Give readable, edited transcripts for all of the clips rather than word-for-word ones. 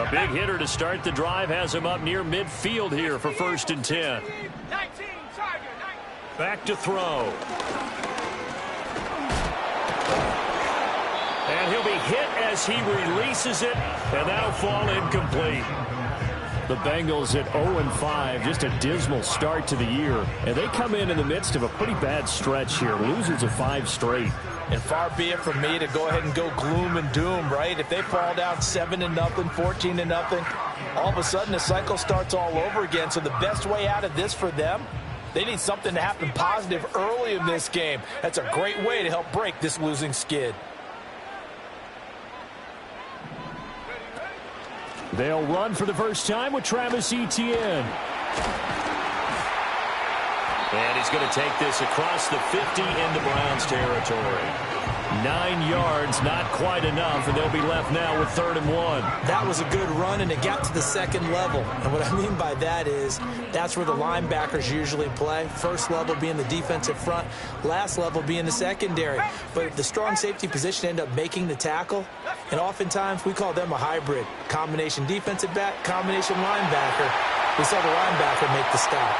A big hitter to start the drive has him up near midfield here for 1st and 10. Back to throw. And he'll be hit as he releases it, and that'll fall incomplete. The Bengals at 0-5, just a dismal start to the year. And they come in the midst of a pretty bad stretch here, losers of 5 straight. And far be it from me to go ahead and go gloom and doom, right? If they fall down 7-0, 14-0, all of a sudden the cycle starts all over again. So the best way out of this for them, they need something to happen positive early in this game. That's a great way to help break this losing skid. They'll run for the first time with Travis Etienne. And he's going to take this across the 50 into Browns territory. 9 yards, not quite enough, and they'll be left now with 3rd and 1. That was a good run, and it got to the 2nd level. And what I mean by that is that's where the linebackers usually play. First level being the defensive front, last level being the secondary. But the strong safety position ended up making the tackle, and oftentimes we call them a hybrid. Combination defensive back, combination linebacker. We saw the linebacker make the stop.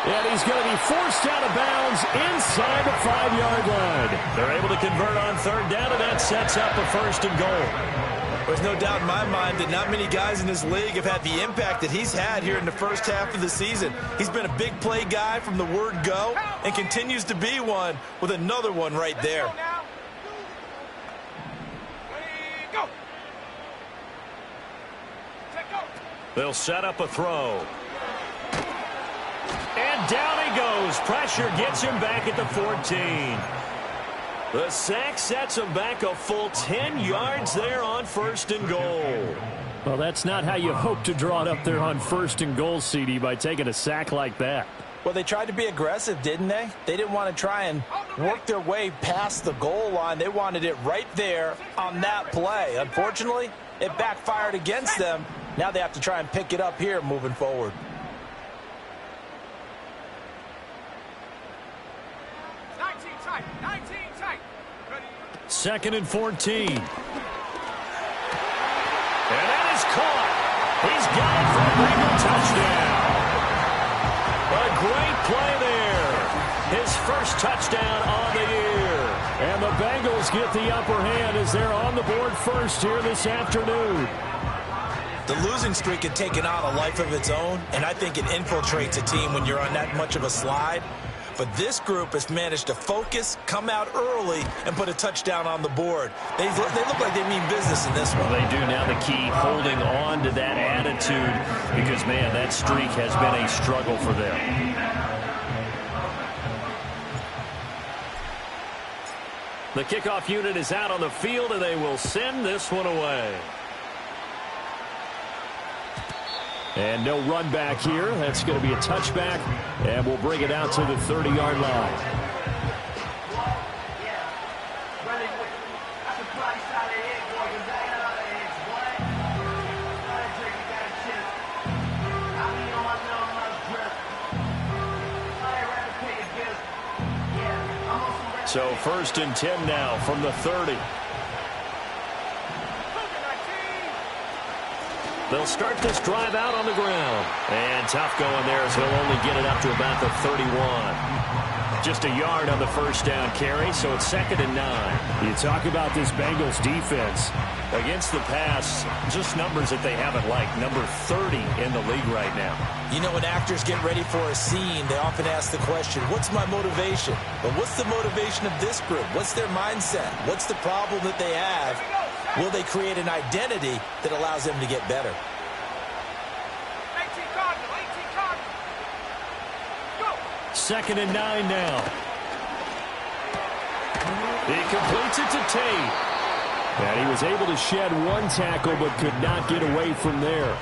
And he's going to be forced out of bounds inside the 5-yard line. They're able to convert on 3rd down, and that sets up a 1st and goal. There's no doubt in my mind that not many guys in this league have had the impact that he's had here in the first half of the season. He's been a big play guy from the word go and continues to be one with another one right there. They'll set up a throw. And down he goes. Pressure gets him back at the 14. The sack sets him back a full 10 yards there on 1st and goal. Well, that's not how you hope to draw it up there on 1st and goal, CD, by taking a sack like that. Well, they tried to be aggressive, didn't they? They didn't want to try and work their way past the goal line. They wanted it right there on that play. Unfortunately, it backfired against them. Now they have to try and pick it up here moving forward. 2nd and 14. And that is caught. He's got it for a Bengal touchdown. A great play there. His first touchdown on the year. And the Bengals get the upper hand as they're on the board first here this afternoon. The losing streak had taken on a life of its own, and I think it infiltrates a team when you're on that much of a slide. But this group has managed to focus, come out early, and put a touchdown on the board. They look like they mean business in this one. Well, they do. Now the key, holding on to that attitude, because, man, that streak has been a struggle for them. The kickoff unit is out on the field, and they will send this one away. And no run back here. That's going to be a touchback, and we'll bring it out to the 30-yard line. So 1st and 10 now from the 30. They'll start this drive out on the ground. And tough going there as he'll only get it up to about the 31. Just a yard on the first down carry, so it's 2nd and 9. You talk about this Bengals defense. Against the pass, just numbers that they haven't liked. Number 30 in the league right now. You know, when actors get ready for a scene, they often ask the question, what's my motivation? But what's the motivation of this group? What's their mindset? What's the problem that they have? Will they create an identity that allows them to get better? 2nd and 9 now. He completes it to Tate. And he was able to shed one tackle but could not get away from there.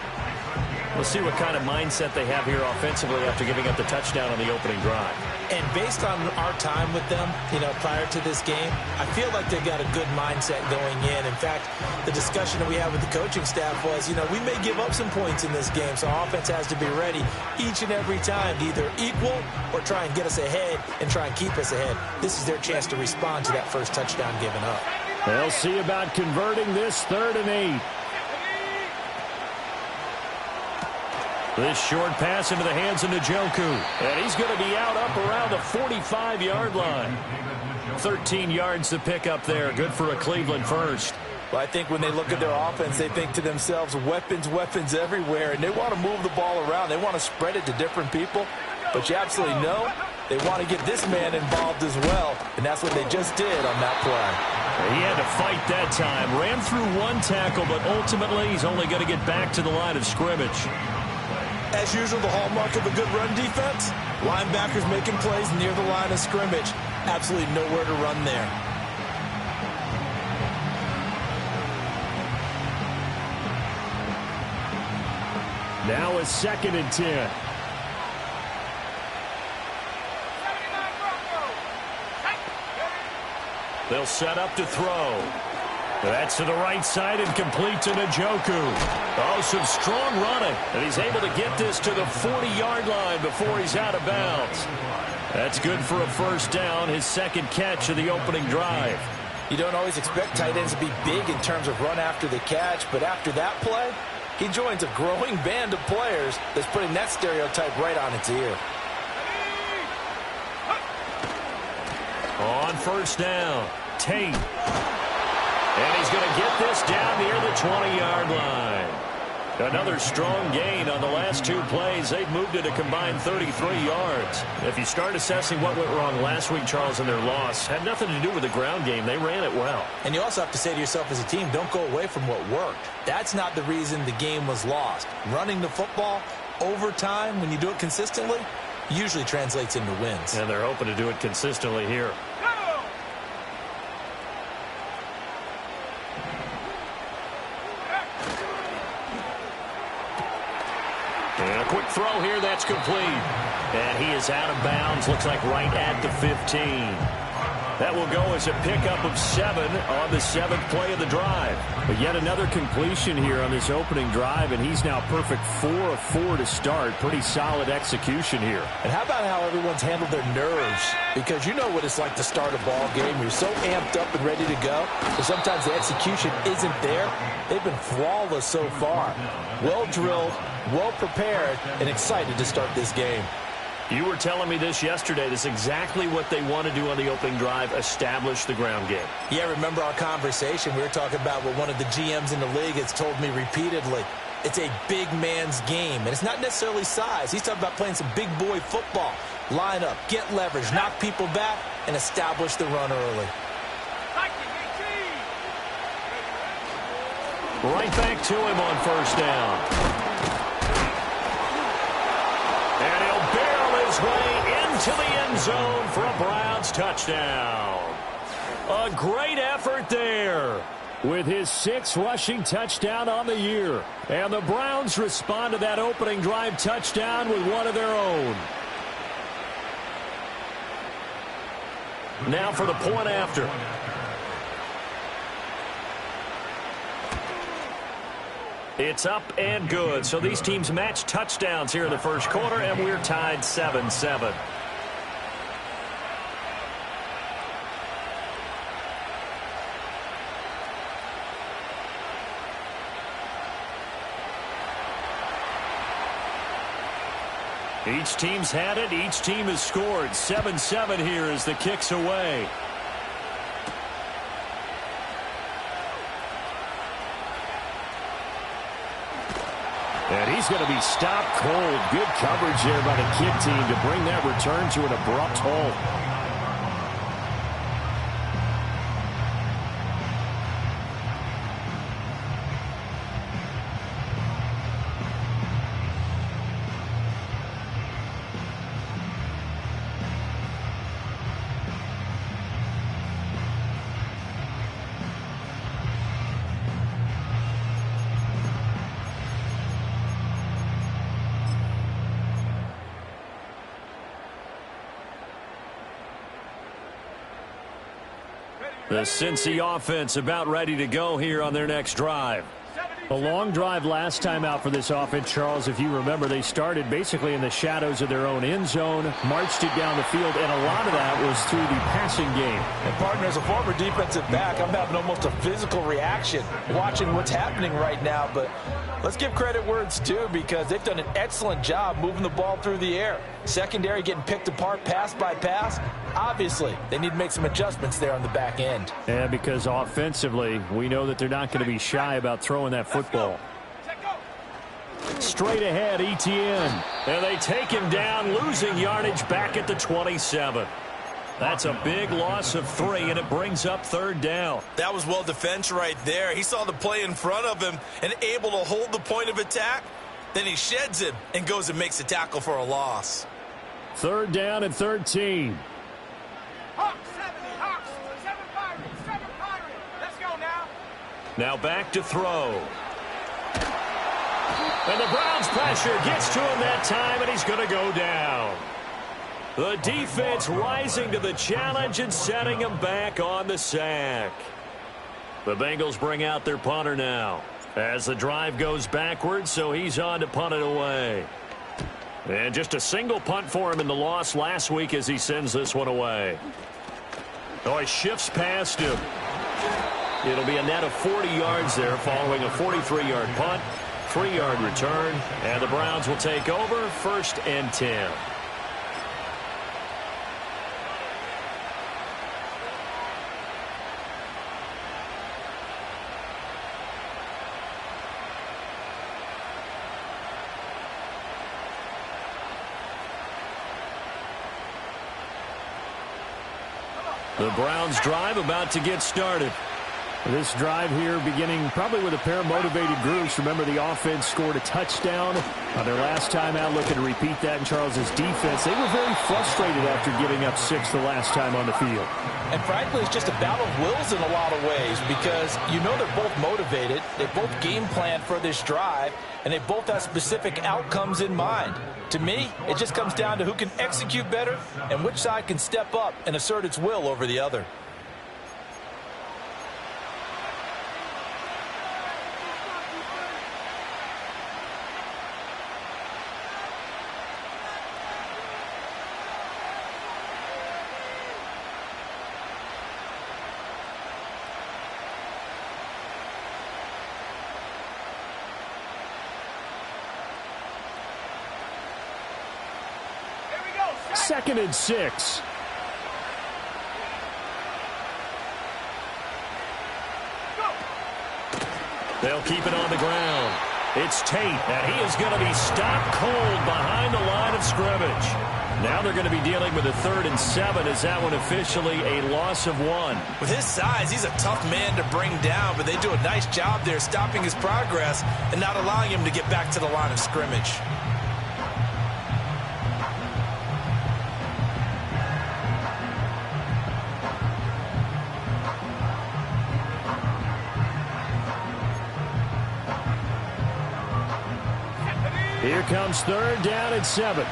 We'll see what kind of mindset they have here offensively after giving up the touchdown on the opening drive. And based on our time with them, you know, prior to this game, I feel like they've got a good mindset going in. In fact, the discussion that we had with the coaching staff was, you know, we may give up some points in this game, so our offense has to be ready each and every time to either equal or try and get us ahead and try and keep us ahead. This is their chance to respond to that first touchdown given up. They'll see about converting this 3rd and 8. This short pass into the hands of Njoku. And he's going to be out up around the 45-yard line. 13 yards to pick up there. Good for a Cleveland first. Well, I think when they look at their offense, they think to themselves, weapons, weapons everywhere, and they want to move the ball around. They want to spread it to different people, but you absolutely know they want to get this man involved as well, and that's what they just did on that play. He had to fight that time. Ran through one tackle, but ultimately he's only going to get back to the line of scrimmage. As usual, the hallmark of a good run defense, linebackers making plays near the line of scrimmage. Absolutely nowhere to run there. Now a 2nd and 10. They'll set up to throw. That's to the right side and complete to Njoku. Oh, some strong running. And he's able to get this to the 40-yard line before he's out of bounds. That's good for a first down, his 2nd catch of the opening drive. You don't always expect tight ends to be big in terms of run after the catch, but after that play, he joins a growing band of players that's putting that stereotype right on its ear. On first down, Tate. And he's going to get this down near the 20-yard line. Another strong gain on the last 2 plays. They've moved it a combined 33 yards. If you start assessing what went wrong last week, Charles, in their loss, had nothing to do with the ground game. They ran it well. And you also have to say to yourself as a team, don't go away from what worked. That's not the reason the game was lost. Running the football over time, when you do it consistently, usually translates into wins. And they're hoping to do it consistently here. And a quick throw here, that's complete. And he is out of bounds, looks like right at the 15. That will go as a pickup of 7 on the 7th play of the drive. But yet another completion here on this opening drive, and he's now perfect 4 of 4 to start. Pretty solid execution here. And how about how everyone's handled their nerves? Because you know what it's like to start a ball game. You're so amped up and ready to go, but sometimes the execution isn't there. They've been flawless so far. Well drilled, well prepared, and excited to start this game. You were telling me this yesterday. This is exactly what they want to do on the opening drive, establish the ground game. Yeah, remember our conversation? We were talking about what one of the GMs in the league has told me repeatedly. It's a big man's game, and it's not necessarily size. He's talking about playing some big boy football. Line up, get leverage, knock people back, and establish the run early. Right back to him on first down. And he'll barrel his way into the end zone for a Browns touchdown. A great effort there with his 6th rushing touchdown on the year. And the Browns respond to that opening drive touchdown with one of their own. Now for the point after. It's up and good. So these teams match touchdowns here in the first quarter, and we're tied 7-7. Each team's had it. Each team has scored. 7-7 here as the kick's away. And he's going to be stopped cold. Good coverage there by the kick team to bring that return to an abrupt halt. The Cincy offense about ready to go here on their next drive. A long drive last time out for this offense, Charles. If you remember, they started basically in the shadows of their own end zone, marched it down the field, and a lot of that was through the passing game. And partner, as a former defensive back, I'm having almost a physical reaction watching what's happening right now. But let's give credit where it's due, because they've done an excellent job moving the ball through the air. Secondary getting picked apart pass by pass. Obviously, they need to make some adjustments there on the back end. Yeah, because offensively, we know that they're not going to be shy about throwing that football. Straight ahead, Etienne. And they take him down, losing yardage back at the 27. That's a big loss of 3, and it brings up 3rd down. That was well defense right there. He saw the play in front of him and able to hold the point of attack. Then he sheds him and goes and makes a tackle for a loss. 3rd down and 13. Now back to throw. And the Browns pressure gets to him that time, and he's going to go down. The defense rising to the challenge and setting him back on the sack. The Bengals bring out their punter now as the drive goes backwards, so he's on to punt it away. And just a single punt for him in the loss last week as he sends this one away. Oh, he shifts past him. It'll be a net of 40 yards there following a 43-yard punt, 3-yard return, and the Browns will take over 1st and 10. The Browns drive about to get started. This drive here beginning probably with a pair of motivated groups. Remember, the offense scored a touchdown on their last time out. Looking to repeat that in Charles's defense. They were very frustrated after giving up 6 the last time on the field. And frankly, it's just a battle of wills in a lot of ways, because you know they're both motivated. They both game plan for this drive, and they both have specific outcomes in mind. To me, it just comes down to who can execute better and which side can step up and assert its will over the other. Second and 6. They'll keep it on the ground. It's Tate, and he is going to be stopped cold behind the line of scrimmage. Now they're going to be dealing with a 3rd and 7. Is that one officially a loss of 1? With his size, he's a tough man to bring down, but they do a nice job there stopping his progress and not allowing him to get back to the line of scrimmage. Here comes 3rd down and 7.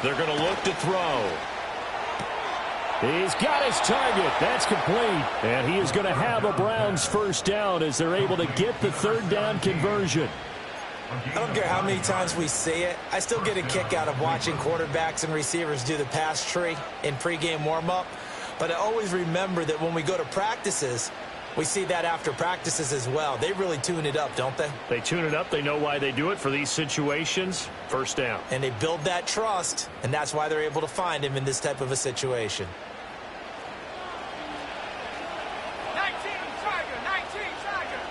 They're going to look to throw. He's got his target. That's complete. And he is going to have a Browns 1st down as they're able to get the 3rd down conversion. I don't care how many times we say it, I still get a kick out of watching quarterbacks and receivers do the pass tree in pregame warm-up. But I always remember that when we go to practices, we see that after practices as well. They really tune it up, don't they? They tune it up. They know why they do it for these situations. 1st down. And they build that trust, and that's why they're able to find him in this type of a situation. 19, Tiger.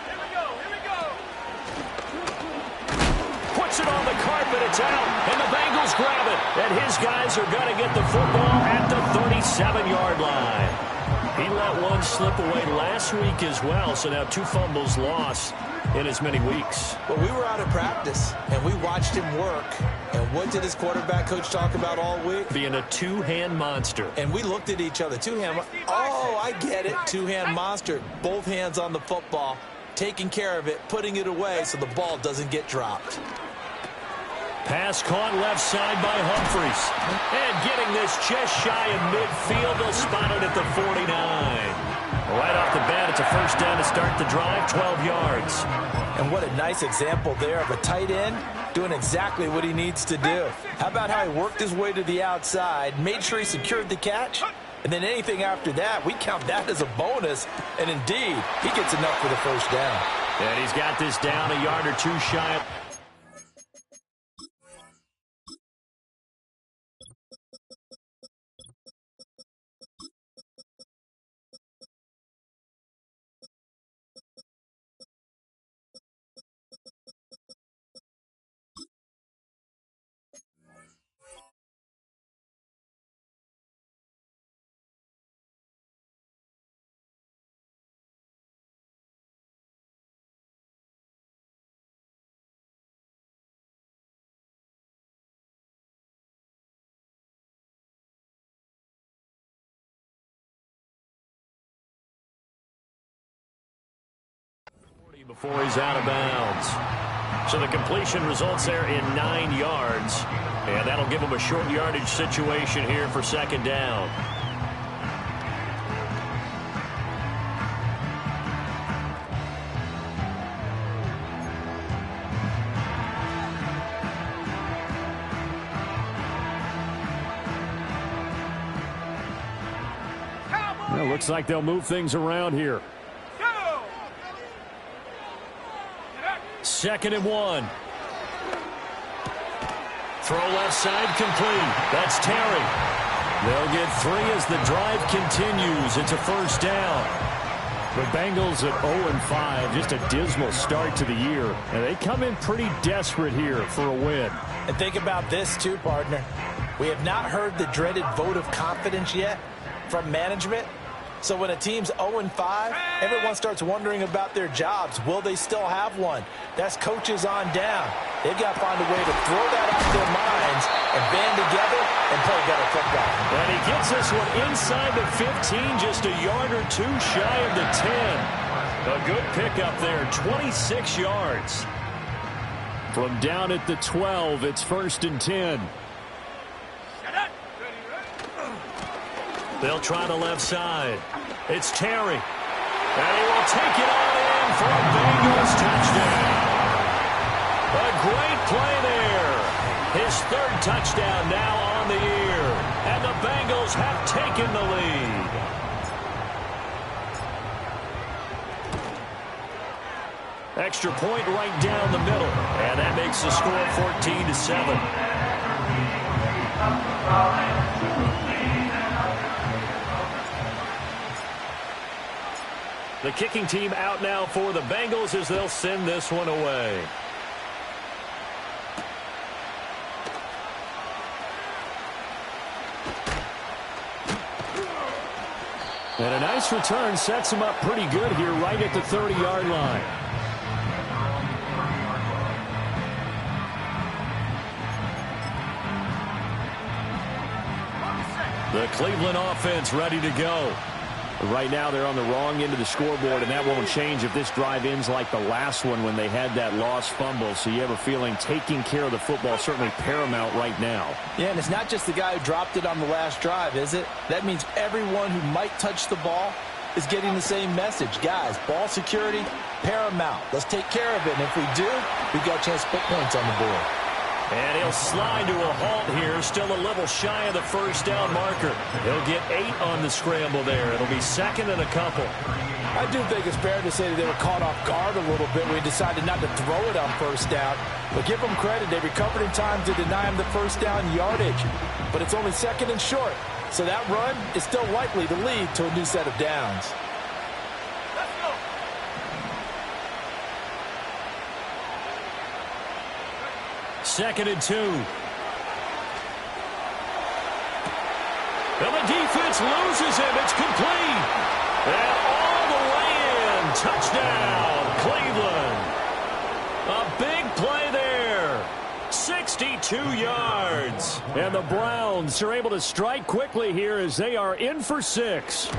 Here we go. Puts it on the carpet. It's out. And the Bengals grab it. And his guys are going to get the football at the 37-yard line. He let one slip away last week as well, so now 2 fumbles lost in as many weeks. Well, we were out of practice, and we watched him work. And what did his quarterback coach talk about all week? Being a 2-hand monster. And we looked at each other. 2-hand. Oh, I get it. 2-hand monster. Both hands on the football, taking care of it, putting it away so the ball doesn't get dropped. Pass caught left side by Humphries. And getting this just shy of midfield. They'll spot it at the 49. Right off the bat, it's a first down to start the drive, 12 yards. And what a nice example there of a tight end doing exactly what he needs to do. How about how he worked his way to the outside, made sure he secured the catch, and then anything after that, we count that as a bonus. And indeed, he gets enough for the first down. And he's got this down a yard or two shy of... before he's out of bounds. So the completion results there in 9 yards. And that'll give him a short yardage situation here for second down. Well, looks like they'll move things around here. Second and 1. Throw left side complete. That's Terry. They'll get 3 as the drive continues. It's a first down. The Bengals at 0-5. Just a dismal start to the year. And they come in pretty desperate here for a win. And think about this too, partner. We have not heard the dreaded vote of confidence yet from management. So when a team's 0-5, everyone starts wondering about their jobs. Will they still have one? That's coaches on down. They've got to find a way to throw that out of their minds and band together and play better football. And he gets this one inside the 15, just a yard or two shy of the 10. A good pickup there, 26 yards. From down at the 12, it's first and 10. They'll try the left side. It's Terry. And he will take it on in for a Bengals touchdown. A great play there. His 3rd touchdown now on the year. And the Bengals have taken the lead. Extra point right down the middle. And that makes the score 14-7. The kicking team out now for the Bengals as they'll send this one away. And a nice return sets him up pretty good here right at the 30-yard line. The Cleveland offense ready to go. Right now they're on the wrong end of the scoreboard, and that won't change if this drive ends like the last one when they had that lost fumble. So you have a feeling taking care of the football is certainly paramount right now. Yeah, and it's not just the guy who dropped it on the last drive, is it? That means everyone who might touch the ball is getting the same message. Guys, ball security, paramount. Let's take care of it, and if we do, we've got a chance to put points on the board. And he'll slide to a halt here, still a little shy of the first down marker. He'll get 8 on the scramble there. It'll be second and a couple. I do think it's fair to say that they were caught off guard a little bit when we decided not to throw it on first down. But give them credit. They recovered in time to deny him the first down yardage. But it's only second and short. So that run is still likely to lead to a new set of downs. Second and 2. And the defense loses him. It's complete. And all the way in. Touchdown, Cleveland. A big play there. 62 yards. And the Browns are able to strike quickly here as they are in for 6.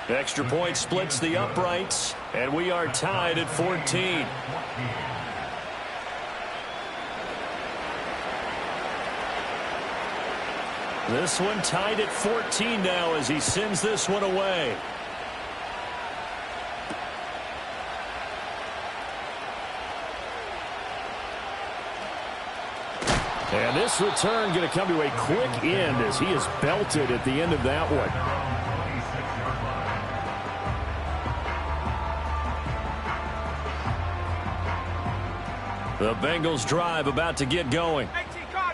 Extra point splits the uprights. And we are tied at 14. This one tied at 14 now as he sends this one away. And this return going to come to a quick end as he is belted at the end of that one. The Bengals drive about to get going.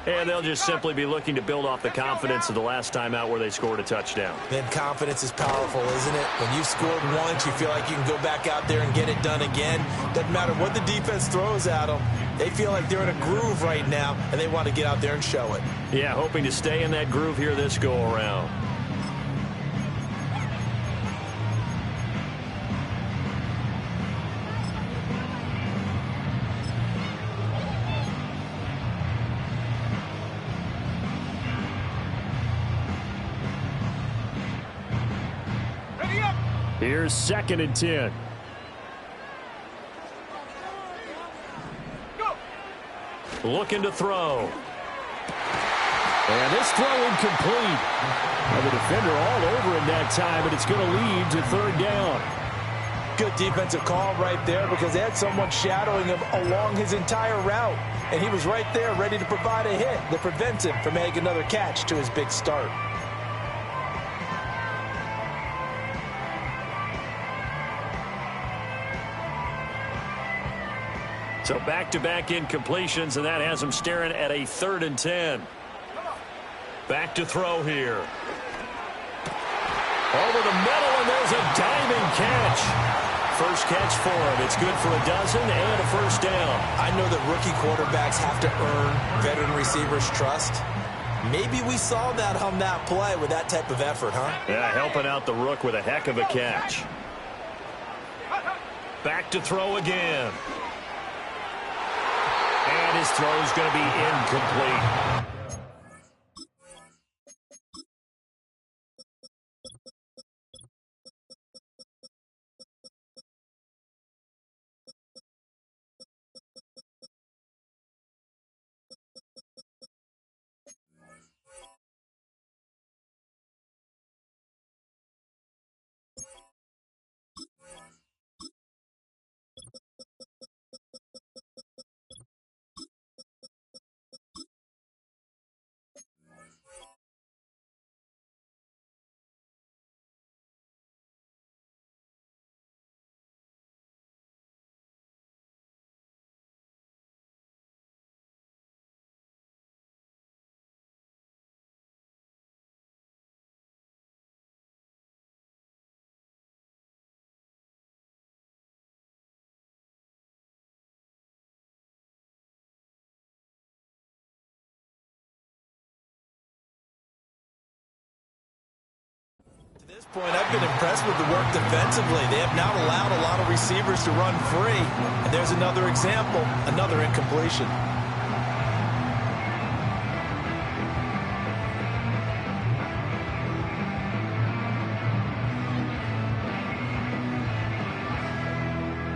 And they'll just simply be looking to build off the confidence of the last time out where they scored a touchdown. Then confidence is powerful, isn't it? When you've scored once, you feel like you can go back out there and get it done again. Doesn't matter what the defense throws at them. They feel like they're in a groove right now, and they want to get out there and show it. Yeah, hoping to stay in that groove here this go-around. Here's 2nd and 10. Go. Looking to throw. And this throw incomplete. And the defender all over him that time, but it's going to lead to 3rd down. Good defensive call right there because they had someone shadowing him along his entire route. And he was right there ready to provide a hit that prevents him from making another catch to his big start. So back-to-back incompletions, and that has him staring at a 3rd and 10. Back to throw here. Over the middle, and there's a diving catch. First catch for him. It's good for a dozen and a 1st down. I know that rookie quarterbacks have to earn veteran receivers' trust. Maybe we saw that on that play with that type of effort, huh? Yeah, helping out the rook with a heck of a catch. Back to throw again. And his throw is going to be incomplete. To this point, I've been impressed with the work defensively. They have not allowed a lot of receivers to run free. And there's another example, another incompletion.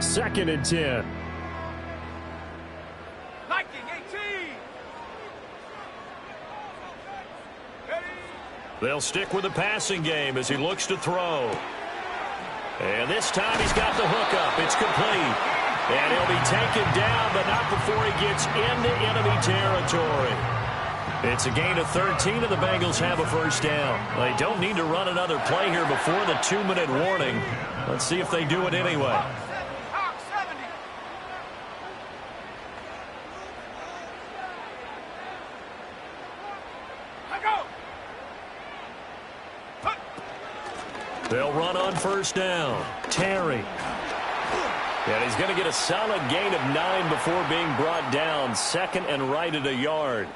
Second and 10. They'll stick with the passing game as he looks to throw. And this time he's got the hookup. It's complete. And he'll be taken down, but not before he gets into enemy territory. It's a gain of 13, and the Bengals have a 1st down. They don't need to run another play here before the 2-minute warning. Let's see if they do it anyway. They'll run on 1st down. Terry. And he's going to get a solid gain of 9 before being brought down. 2nd and right at a yard.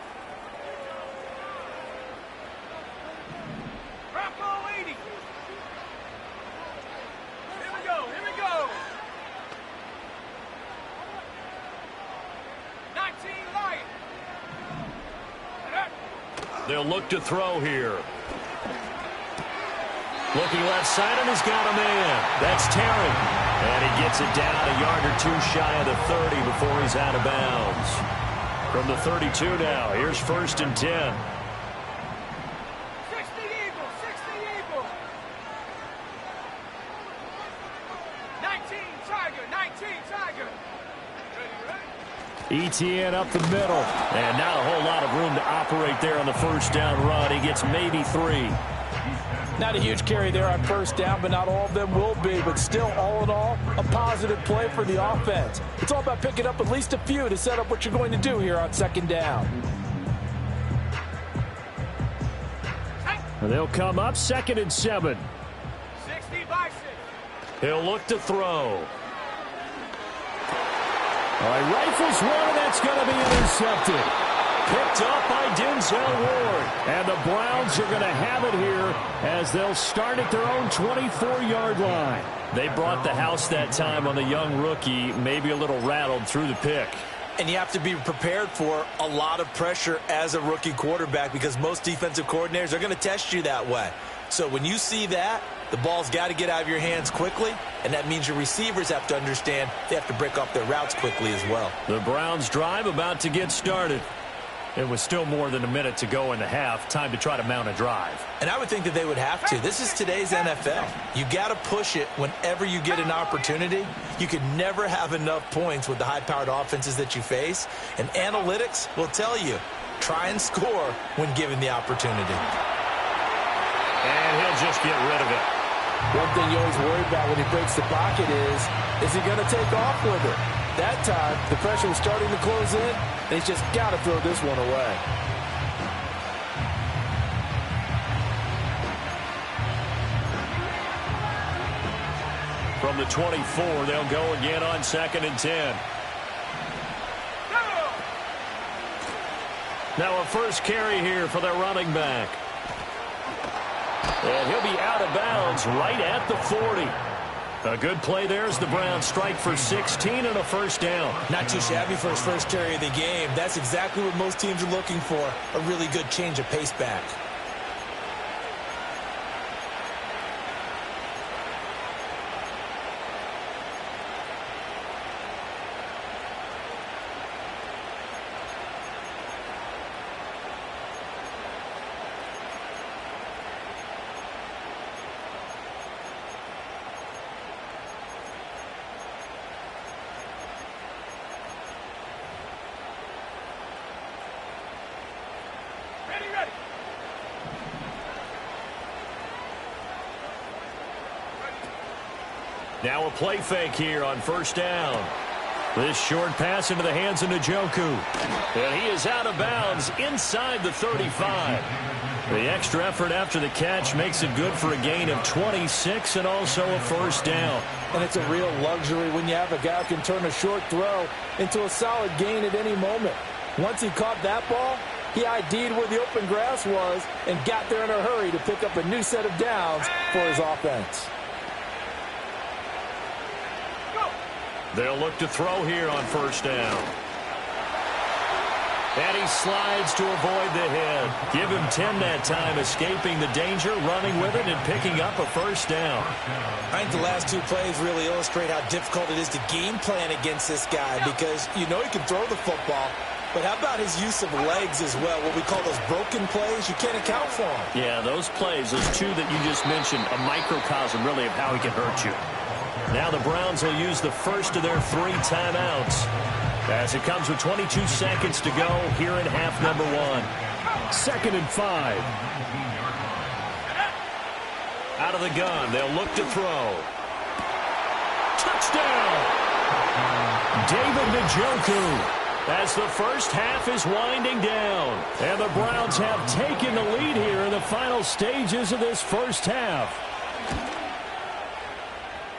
Bravo 80. Here we go. Here we go. 19 Lion. They'll look to throw here. Looking left side, and he's got a man. That's Terry. And he gets it down a yard or 2 shy of the 30 before he's out of bounds. From the 32 now, here's 1st and 10. Tiger. Ready, ready. ETN up the middle. And not a whole lot of room to operate there on the first down run. He gets maybe 3. Not a huge carry there on first down, but not all of them will be. But still, all in all, a positive play for the offense. It's all about picking up at least a few to set up what you're going to do here on second down. And they'll come up 2nd and 7. 60 by 6. He'll look to throw. All right, rifles one, and that's going to be intercepted. Picked up by Denzel Ward. And the Browns are going to have it here as they'll start at their own 24-yard line. They brought the house that time on the young rookie, maybe a little rattled through the pick. And you have to be prepared for a lot of pressure as a rookie quarterback because most defensive coordinators are going to test you that way. So when you see that, the ball's got to get out of your hands quickly, and that means your receivers have to understand they have to break off their routes quickly as well. The Browns drive about to get started. It was still more than a minute to go in the half. Time to try to mount a drive. And I would think that they would have to. This is today's NFL. You got to push it whenever you get an opportunity. You can never have enough points with the high-powered offenses that you face. And analytics will tell you, try and score when given the opportunity. And he'll just get rid of it. One thing you always worry about when he breaks the pocket is he going to take off with it? That time, the pressure was starting to close in, and he's just got to throw this one away. From the 24, they'll go again on 2nd and 10. Now a first carry here for their running back. And he'll be out of bounds right at the 40. A good play there as the Browns strike for 16 and a first down. Not too shabby for his first carry of the game. That's exactly what most teams are looking for, a really good change of pace back. Now a play fake here on first down. This short pass into the hands of Njoku. And he is out of bounds inside the 35. The extra effort after the catch makes it good for a gain of 26 and also a first down. And it's a real luxury when you have a guy who can turn a short throw into a solid gain at any moment. Once he caught that ball, he ID'd where the open grass was and got there in a hurry to pick up a new set of downs for his offense. They'll look to throw here on first down. And he slides to avoid the hit. Give him 10 that time, escaping the danger, running with it, and picking up a first down. I think the last two plays really illustrate how difficult it is to game plan against this guy because you know he can throw the football, but how about his use of legs as well, what we call those broken plays? You can't account for them. Yeah, those plays, those two that you just mentioned, a microcosm really of how he can hurt you. Now the Browns will use the first of their 3 timeouts as it comes with 22 seconds to go here in half number 1. 2nd and 5. Out of the gun, they'll look to throw. Touchdown! David Njoku as the first half is winding down. And the Browns have taken the lead here in the final stages of this first half.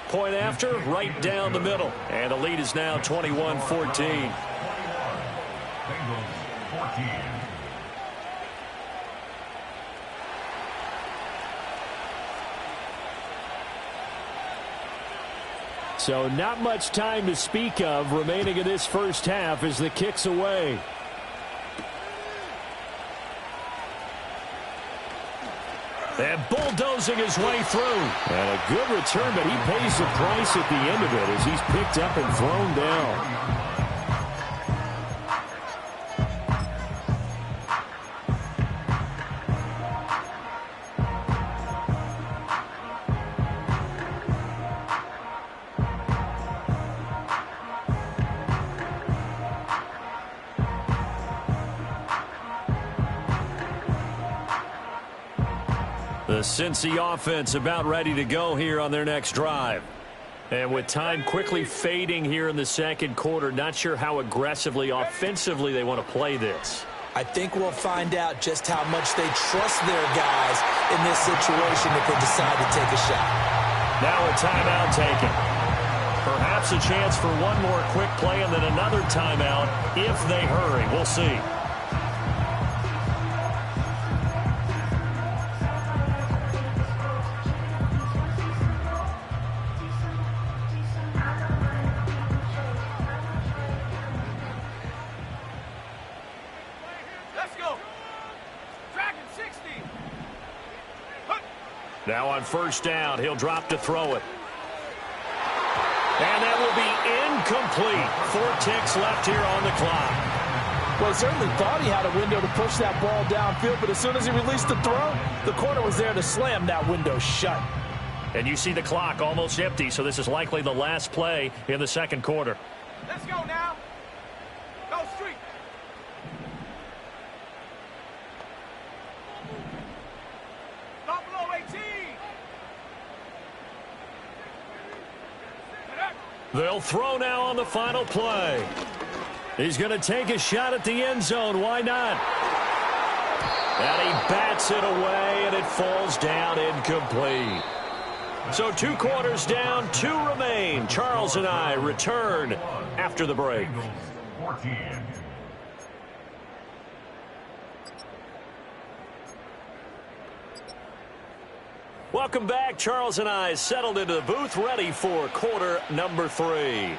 Point after, right down the middle. And the lead is now 21-14. Bengals 14. So not much time to speak of remaining in this first half as the kick's away. And bulldozing his way through. And a good return, but he pays the price at the end of it as he's picked up and thrown down. Cincy offense about ready to go here on their next drive. And with time quickly fading here in the second quarter, not sure how aggressively, offensively they want to play this. I think we'll find out just how much they trust their guys in this situation if they decide to take a shot. Now a timeout taken. Perhaps a chance for one more quick play and then another timeout if they hurry. We'll see. Now on first down, he'll drop to throw it. And that will be incomplete. 4 ticks left here on the clock. Well, he certainly thought he had a window to push that ball downfield, but as soon as he released the throw, the corner was there to slam that window shut. And you see the clock almost empty, so this is likely the last play in the second quarter. Let's go now. Go street. Not below 18. They'll throw now on the final play. He's going to take a shot at the end zone. Why not? And he bats it away, and it falls down incomplete. So 2 quarters down, 2 remain. Charles and I return after the break. Welcome back. Charles and I settled into the booth, ready for quarter number 3.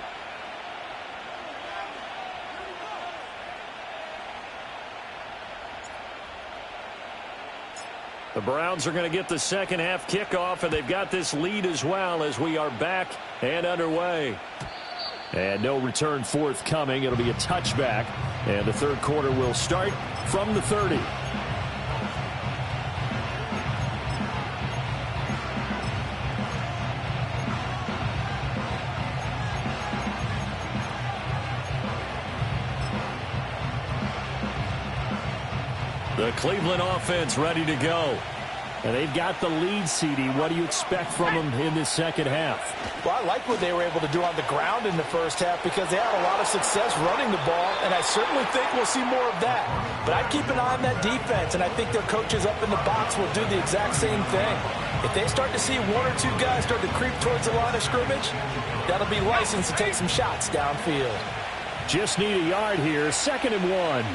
The Browns are going to get the second half kickoff, and they've got this lead as well as we are back and underway. And no return forthcoming. It'll be a touchback, and the third quarter will start from the 30. The Cleveland offense ready to go. And they've got the lead, CD. What do you expect from them in this second half? Well, I like what they were able to do on the ground in the first half because they had a lot of success running the ball, and I certainly think we'll see more of that. But I'd keep an eye on that defense, and I think their coaches up in the box will do the exact same thing. If they start to see 1 or 2 guys start to creep towards the line of scrimmage, that'll be licensed to take some shots downfield. Just need a yard here. 2nd and 1.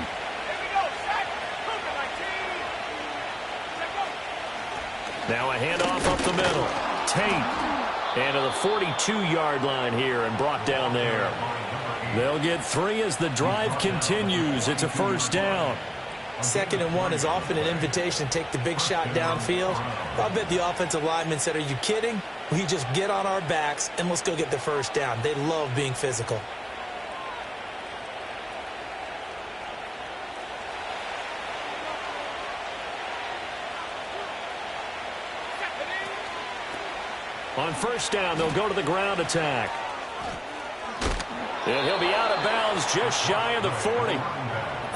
Now a handoff up the middle. Tate. And to the 42-yard line here and brought down there. They'll get 3 as the drive continues. It's a first down. 2nd and 1 is often an invitation to take the big shot downfield. I bet the offensive lineman said, are you kidding? We just get on our backs and let's go get the first down. They love being physical. On first down, they'll go to the ground attack. And he'll be out of bounds just shy of the 40.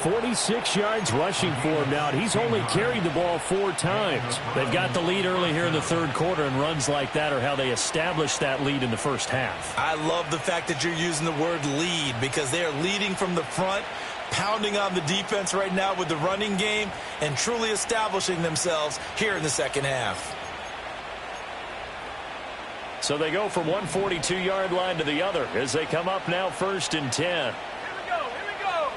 46 yards rushing for him now. And he's only carried the ball 4 times. They've got the lead early here in the third quarter, and runs like that are how they established that lead in the first half. I love the fact that you're using the word lead because they are leading from the front, pounding on the defense right now with the running game, and truly establishing themselves here in the second half. So they go from one 42-yard line to the other as they come up now 1st and 10. Here we go.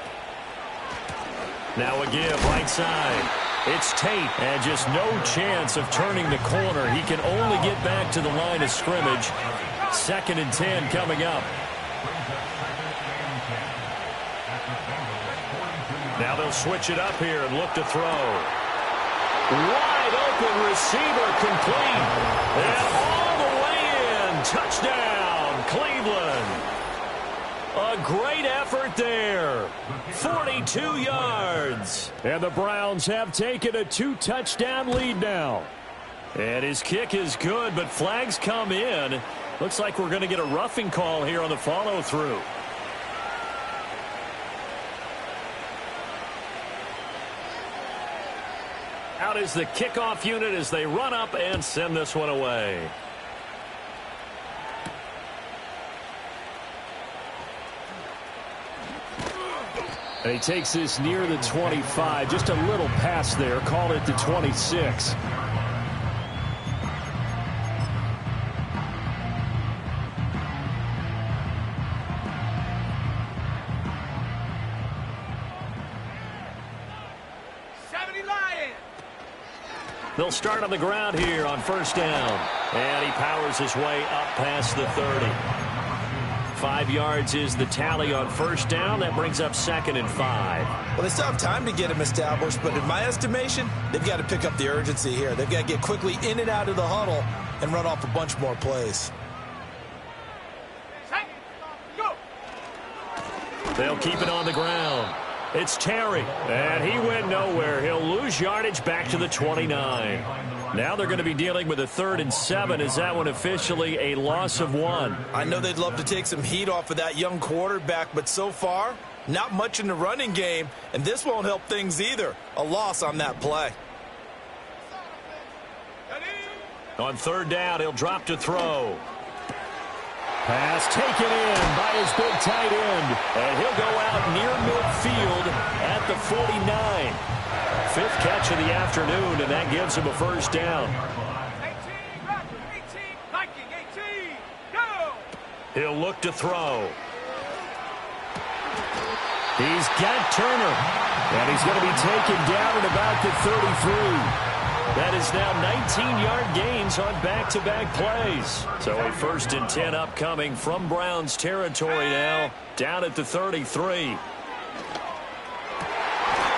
Now a give right side. It's Tate, and just no chance of turning the corner. He can only get back to the line of scrimmage. 2nd and 10 coming up. Now they'll switch it up here and look to throw. Wide open receiver complete. And all the way in. Touchdown, Cleveland. A great effort there. 42 yards. And the Browns have taken a 2-touchdown lead now. And his kick is good, but flags come in. Looks like we're going to get a roughing call here on the follow-through. Out is the kickoff unit as they run up and send this one away. And he takes this near the 25. Just a little pass there. Called it the 26. They'll start on the ground here on first down. And he powers his way up past the 30. 5 yards is the tally on first down. That brings up 2nd and 5. Well, they still have time to get him established, but in my estimation, they've got to pick up the urgency here. They've got to get quickly in and out of the huddle and run off a bunch more plays. They'll keep it on the ground. It's Terry, and he went nowhere. He'll lose yardage back to the 29. Now they're going to be dealing with a 3rd and 7. Is that one officially a loss of 1? I know they'd love to take some heat off of that young quarterback, but so far, not much in the running game, and this won't help things either. A loss on that play. On 3rd down, he'll drop to throw. Pass taken in by his big tight end. And he'll go out near midfield at the 49. 5th catch of the afternoon, and that gives him a first down. 18, go! He'll look to throw. He's got Turner. And he's going to be taken down at about the 33. That is now 19-yard gains on back-to-back plays. So a 1st and 10 upcoming from Browns territory now, down at the 33.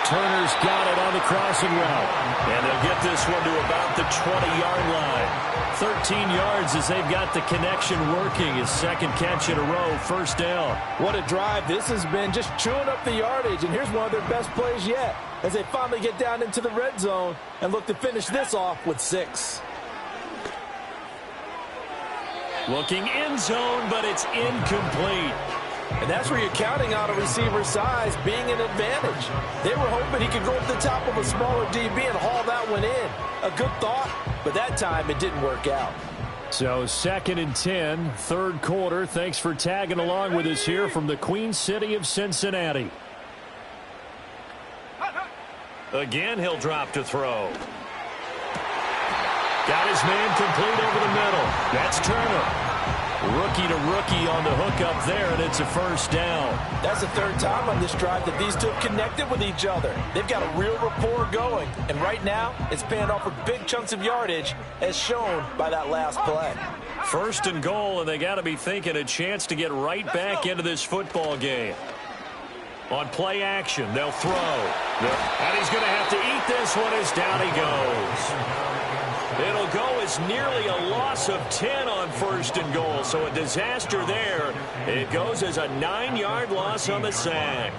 Turner's got it on the crossing route. And they'll get this one to about the 20-yard line. 13 yards as they've got the connection working. His 2nd catch in a row, first down. What a drive this has been, just chewing up the yardage. And here's one of their best plays yet, as they finally get down into the red zone and look to finish this off with 6. Looking end zone, but it's incomplete. And that's where you're counting on a receiver's size being an advantage. They were hoping he could go up the top of a smaller DB and haul that one in. A good thought, but that time it didn't work out. So 2nd and 10, 3rd quarter. Thanks for tagging along with us here from the Queen City of Cincinnati. Again, he'll drop to throw. Got his man complete over the middle. That's Turner. Rookie to rookie on the hook up there, and it's a first down. That's the 3rd time on this drive that these two have connected with each other. They've got a real rapport going, and right now it's paying off with big chunks of yardage, as shown by that last play. 1st and goal, and they got to be thinking a chance to get right back into this football game. On play action, they'll throw. And he's going to have to eat this one as down he goes. It'll go as nearly a loss of 10 on 1st and goal. So a disaster there. It goes as a 9-yard loss on the sack.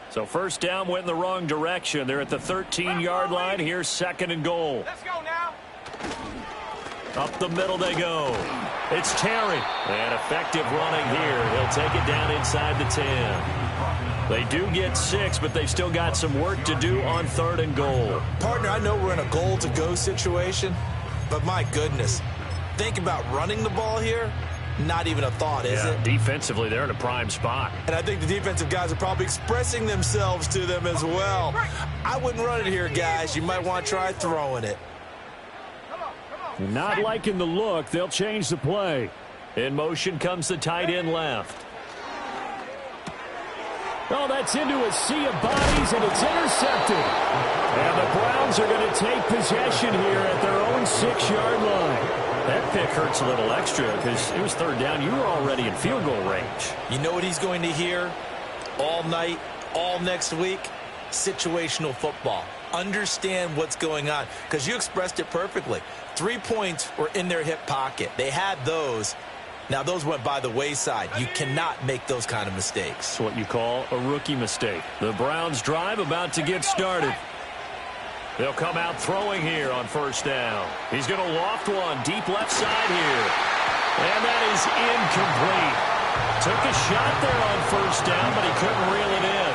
So first down went in the wrong direction. They're at the 13-yard line. Here's 2nd and goal. Let's go now. Up the middle they go. It's Terry. And effective running here. He'll take it down inside the 10. They do get 6, but they've still got some work to do on 3rd and goal. Partner, I know we're in a goal-to-go situation, but my goodness, think about running the ball here. Not even a thought, is it? Defensively, they're in a prime spot. And I think the defensive guys are probably expressing themselves to them as well. I wouldn't run it here, guys. You might want to try throwing it. Not liking the look. They'll change the play. In motion comes the tight end left. Oh, that's into a sea of bodies, and it's intercepted. And the Browns are going to take possession here at their own 6-yard line. That pick hurts a little extra because it was 3rd down. You were already in field goal range. You know what he's going to hear all night, all next week? Situational football. Understand what's going on, because you expressed it perfectly. 3 points were in their hip pocket. They had those. Now, those went by the wayside. You cannot make those kind of mistakes. It's what you call a rookie mistake. The Browns drive about to get started. They'll come out throwing here on 1st down. He's going to loft one deep left side here. And that is incomplete. Took a shot there on first down, but he couldn't reel it in.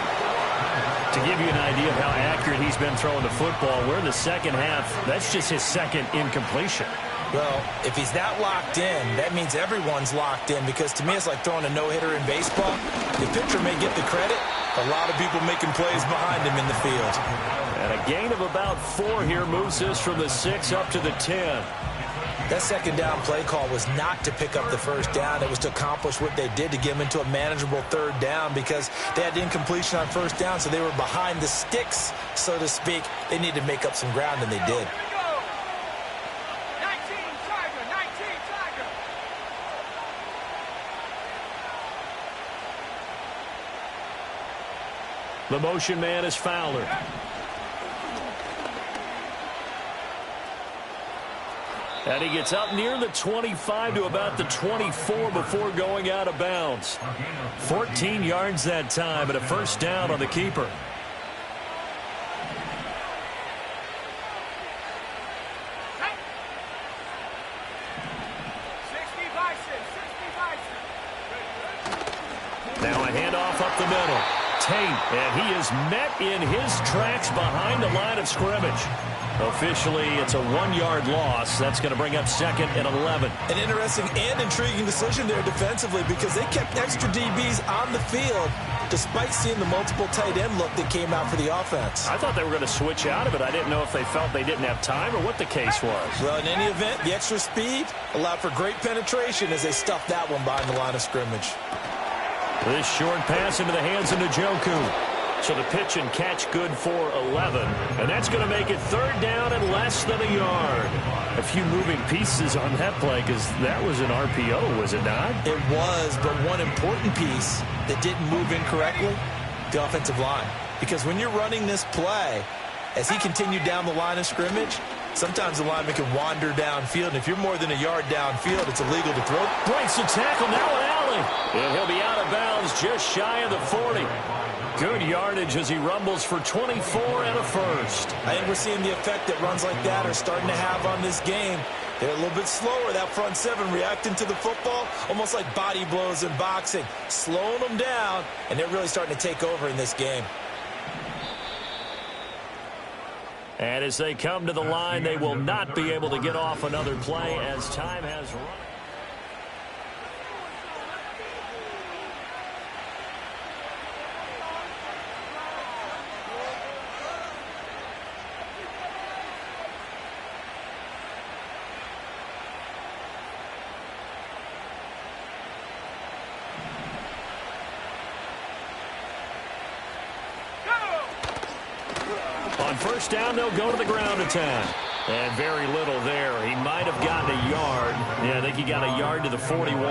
To give you an idea of how accurate he's been throwing the football, we're in the second half. That's just his second incompletion. Well, if he's that locked in, that means everyone's locked in, because to me it's like throwing a no-hitter in baseball. The pitcher may get the credit. A lot of people making plays behind him in the field. And a gain of about 4 here moves us from the 6 up to the 10. That second down play call was not to pick up the first down. It was to accomplish what they did, to get them into a manageable third down, because they had incompletion on first down, so they were behind the sticks, so to speak. They needed to make up some ground, and they did. The motion man is Fowler. And he gets up near the 25 to about the 24 before going out of bounds. 14 yards that time, and a first down on the keeper. Now a handoff up the middle. Tate, and he is met in his tracks behind the line of scrimmage. Officially, it's a 1-yard loss. That's going to bring up 2nd and 11. An interesting and intriguing decision there defensively, because they kept extra DBs on the field despite seeing the multiple tight end look that came out for the offense. I thought they were going to switch out of it. I didn't know if they felt they didn't have time or what the case was. Well, in any event, the extra speed allowed for great penetration as they stuffed that one behind the line of scrimmage. This short pass into the hands of Njoku. So the pitch and catch good for 11. And that's going to make it 3rd down and less than a yard. A few moving pieces on that play, because that was an RPO, was it not? It was, but one important piece that didn't move incorrectly, the offensive line. Because when you're running this play, as he continued down the line of scrimmage, sometimes the lineman can wander downfield. And if you're more than a yard downfield, it's illegal to throw. Breaks the tackle, now an alley. And he'll be out of bounds just shy of the 40. Good yardage as he rumbles for 24 and a first. I think we're seeing the effect that runs like that are starting to have on this game. They're a little bit slower, that front 7, reacting to the football, almost like body blows in boxing, slowing them down, and they're really starting to take over in this game. And as they come to the line, they will not be able to get off another play as time has run. On first down, they'll go to the ground attack. And very little there. He might have gotten a yard. Yeah, I think he got a yard to the 41.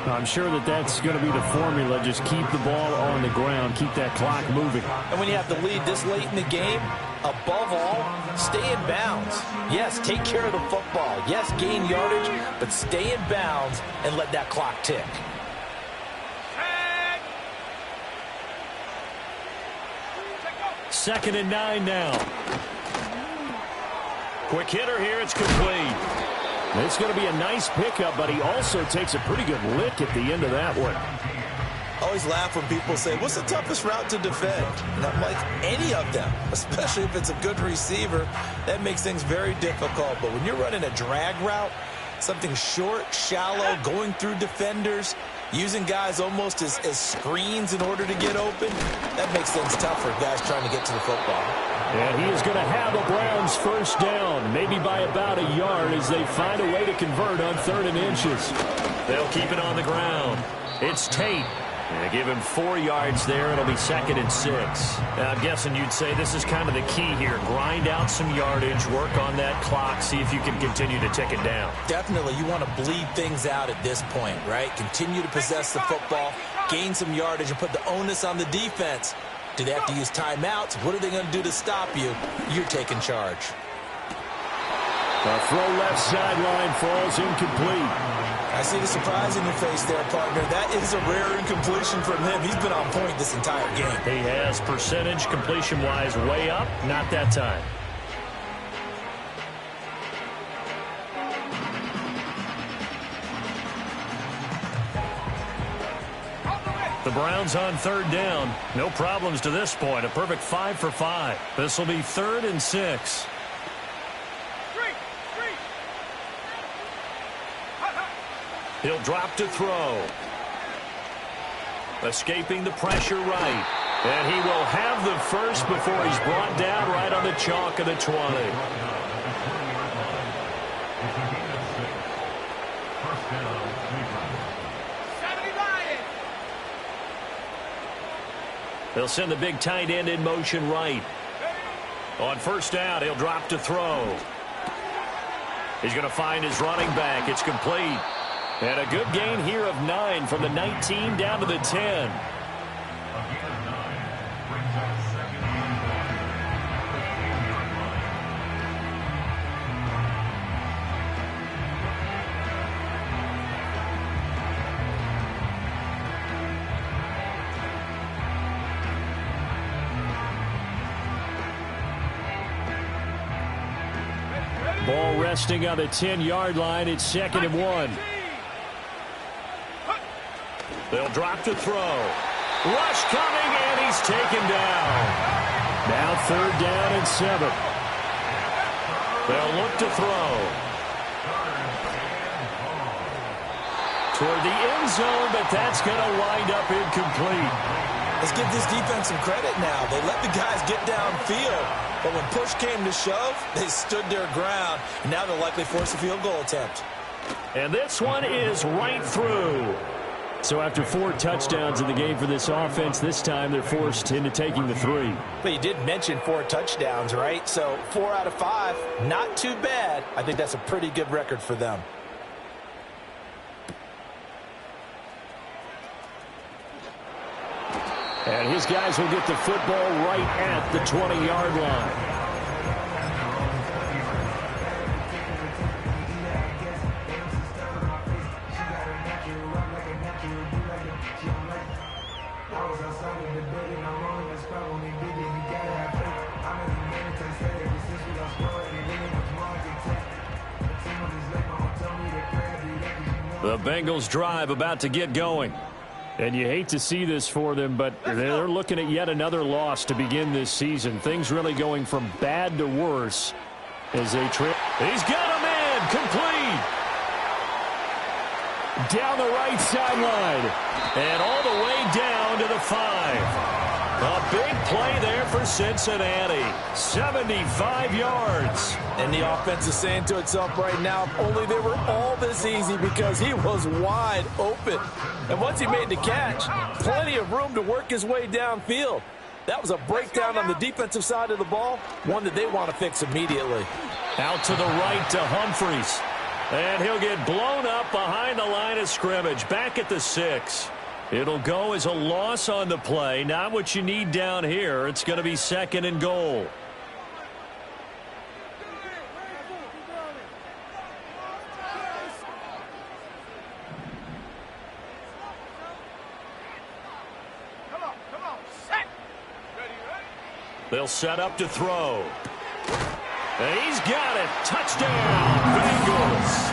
I'm sure that's going to be the formula. Just keep the ball on the ground. Keep that clock moving. And when you have the lead this late in the game, above all, stay in bounds. Yes, take care of the football. Yes, gain yardage, but stay in bounds and let that clock tick. 2nd and 9 now. Quick hitter here. It's complete. It's going to be a nice pickup, but he also takes a pretty good lick at the end of that one. Always laugh when people say, what's the toughest route to defend? And I'm like, any of them, especially if it's a good receiver. That makes things very difficult. But when you're running a drag route, something short, shallow, going through defenders, using guys almost as screens in order to get open, that makes things tough for guys trying to get to the football. And he is going to have a Browns first down, maybe by about a yard, as they find a way to convert on 3rd and inches. They'll keep it on the ground. It's Tate. And they give him 4 yards there. It'll be 2nd and 6. Now, I'm guessing you'd say this is kind of the key here. Grind out some yardage, work on that clock, see if you can continue to tick it down. Definitely, you want to bleed things out at this point, right? Continue to possess the football, gain some yardage, and put the onus on the defense. Do they have to use timeouts? What are they going to do to stop you? You're taking charge. The throw left sideline falls incomplete. I see the surprise in your face there, partner. That is a rare incompletion from him. He's been on point this entire game. He has percentage completion-wise way up. Not that time. The Browns on third down. No problems to this point. A perfect 5 for 5. This will be 3rd and 6. He'll drop to throw. Escaping the pressure right. And he will have the first before he's brought down right on the chalk of the 20. They'll send the big tight end in motion right. On first down, he'll drop to throw. He's going to find his running back. It's complete. And a good gain here of 9 from the 19 down to the 10. Ball resting on the 10-yard line. It's 2nd and 1. They'll drop to throw. Rush coming, and he's taken down. Now 3rd down and 7. They'll look to throw. Toward the end zone, but that's going to wind up incomplete. Let's give this defense some credit now. They let the guys get downfield, but when push came to shove, they stood their ground. Now they'll likely force a field goal attempt. And this one is right through. So after 4 touchdowns in the game for this offense, this time they're forced into taking the 3. But you did mention 4 touchdowns, right? So 4 out of 5, not too bad. I think that's a pretty good record for them. And his guys will get the football right at the 20-yard line. The Bengals drive about to get going. And you hate to see this for them, but they're looking at yet another loss to begin this season. Things really going from bad to worse as they trip. He's got him in. Complete. Down the right sideline. And all the way down to the 5. A big play there for Cincinnati. 75 yards. And the offense is saying to itself right now, if only they were all this easy, because he was wide open. And once he made the catch, plenty of room to work his way downfield. That was a breakdown on the defensive side of the ball, one that they want to fix immediately. Out to the right to Humphries. And he'll get blown up behind the line of scrimmage, back at the 6. It'll go as a loss on the play. Not what you need down here. It's going to be 2nd and goal. They'll set up to throw. And he's got it. Touchdown, Bengals.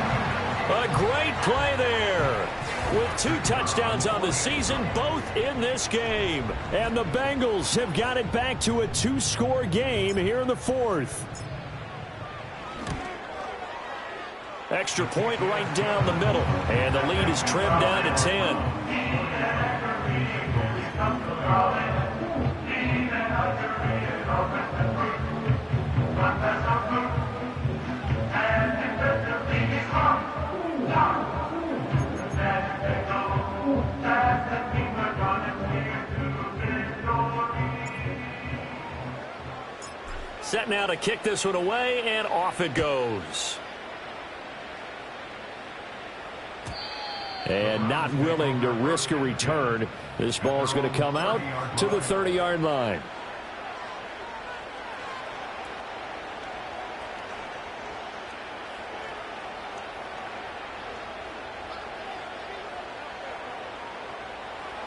A great play there. With 2 touchdowns on the season, both in this game. And the Bengals have got it back to a 2-score game here in the 4th. Extra point right down the middle. And the lead is trimmed down to 10. Set now to kick this one away, and off it goes. And not willing to risk a return. This ball's going to come out to the 30-yard line.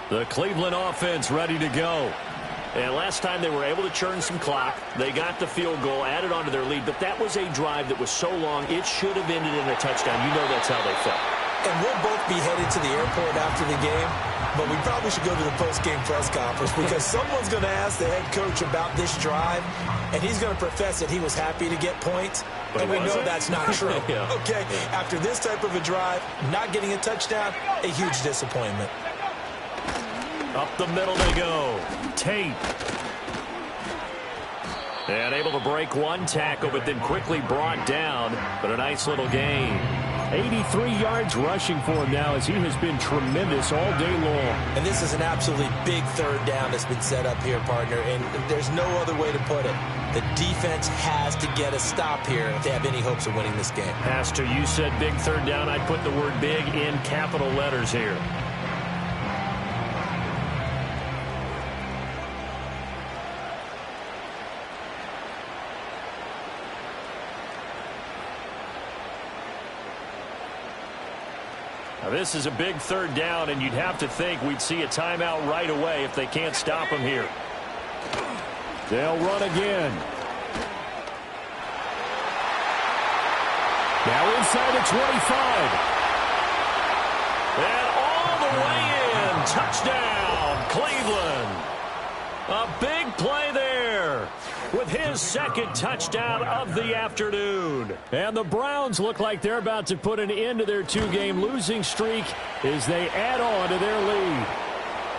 The Cleveland offense ready to go. And last time they were able to churn some clock. They got the field goal, added on to their lead. But that was a drive that was so long, it should have ended in a touchdown. You know that's how they felt. And we'll both be headed to the airport after the game, but we probably should go to the post-game press conference because someone's going to ask the head coach about this drive, and he's going to profess that he was happy to get points, and we know that's not true. Yeah. Okay, after this type of a drive, not getting a touchdown, a huge disappointment. Up the middle they go. Tate. And able to break one tackle, but then quickly brought down. But a nice little gain. 83 yards rushing for him now as he has been tremendous all day long. And this is an absolutely big third down that's been set up here, partner, and there's no other way to put it. The defense has to get a stop here if they have any hopes of winning this game. Pastor, you said big third down. I'd put the word big in capital letters here. Now, this is a big third down, and you'd have to think we'd see a timeout right away if they can't stop him here. They'll run again. Now inside the 25. And all the way in. Touchdown, Cleveland. A big play there with his second touchdown of the afternoon. And the Browns look like they're about to put an end to their two-game losing streak as they add on to their lead.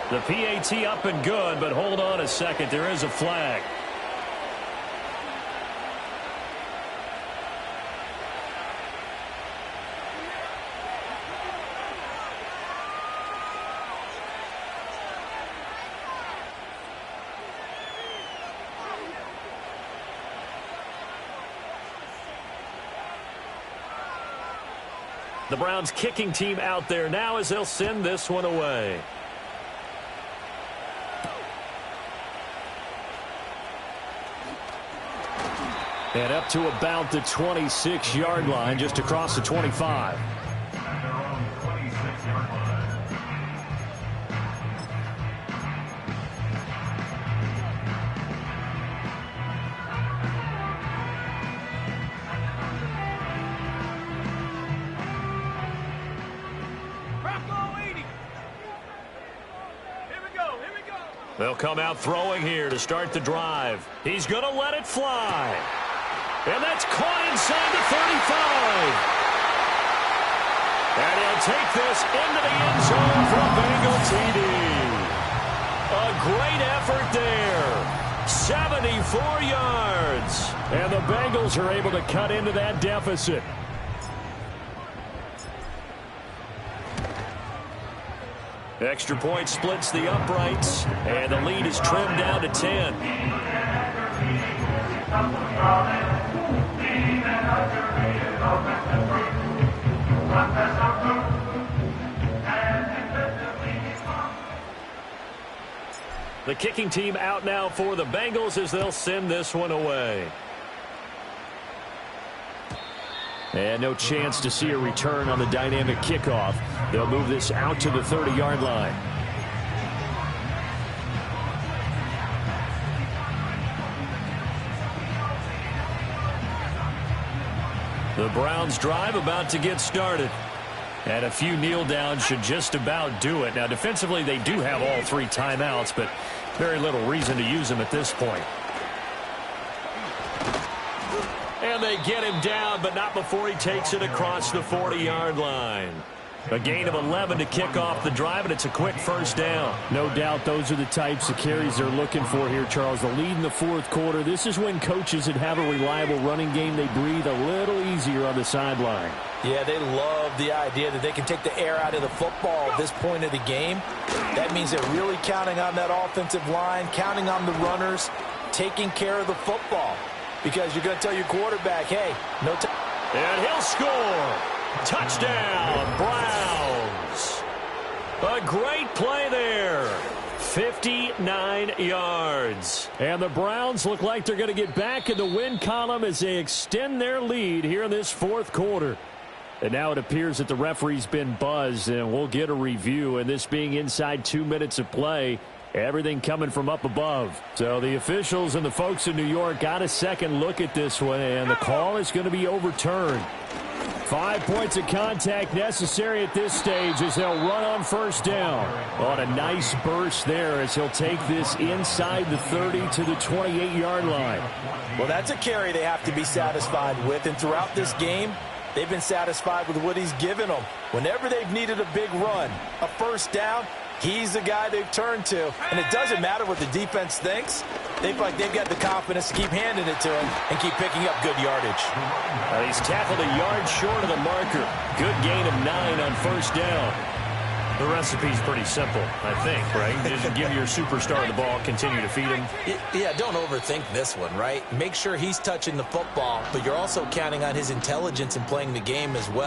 The PAT up and good, but hold on a second. There is a flag. The Browns kicking team out there now as they'll send this one away. And up to about the 26-yard line, just across the 25. They'll come out throwing here to start the drive. He's going to let it fly. And that's caught inside the 35. And he'll take this into the end zone for a Bengal TD. A great effort there. 74 yards. And the Bengals are able to cut into that deficit. Extra point splits the uprights, and the lead is trimmed down to 10. The kicking team out now for the Bengals as they'll send this one away. And no chance to see a return on the dynamic kickoff. They'll move this out to the 30-yard line. The Browns drive about to get started. And a few kneel downs should just about do it. Now, defensively, they do have all three timeouts, but very little reason to use them at this point. And they get him down, but not before he takes it across the 40-yard line. A gain of 11 to kick off the drive, and it's a quick first down. No doubt those are the types of carries they're looking for here, Charles. The lead in the fourth quarter. This is when coaches that have a reliable running game, they breathe a little easier on the sideline. Yeah, they love the idea that they can take the air out of the football at this point of the game. That means they're really counting on that offensive line, counting on the runners, taking care of the football. Because you're going to tell your quarterback, hey, no time. And he'll score. Touchdown, Browns. A great play there. 59 yards. And the Browns look like they're going to get back in the win column as they extend their lead here in this fourth quarter. And now it appears that the referee's been buzzed, and we'll get a review. And this being inside 2 minutes of play, everything coming from up above. So the officials and the folks in New York got a second look at this one, and the call is going to be overturned. 5 points of contact necessary at this stage as they'll run on first down. On a nice burst there as he'll take this inside the 30 to the 28-yard line. Well, that's a carry they have to be satisfied with, and throughout this game, they've been satisfied with what he's given them. Whenever they've needed a big run, a first down, he's the guy they've turned to. And it doesn't matter what the defense thinks. They feel like they've got the confidence to keep handing it to him and keep picking up good yardage. He's tackled a yard short of the marker. Good gain of 9 on first down. The recipe's pretty simple, I think, right? Just give your superstar the ball, continue to feed him. Yeah, don't overthink this one, right? Make sure he's touching the football, but you're also counting on his intelligence in playing the game as well.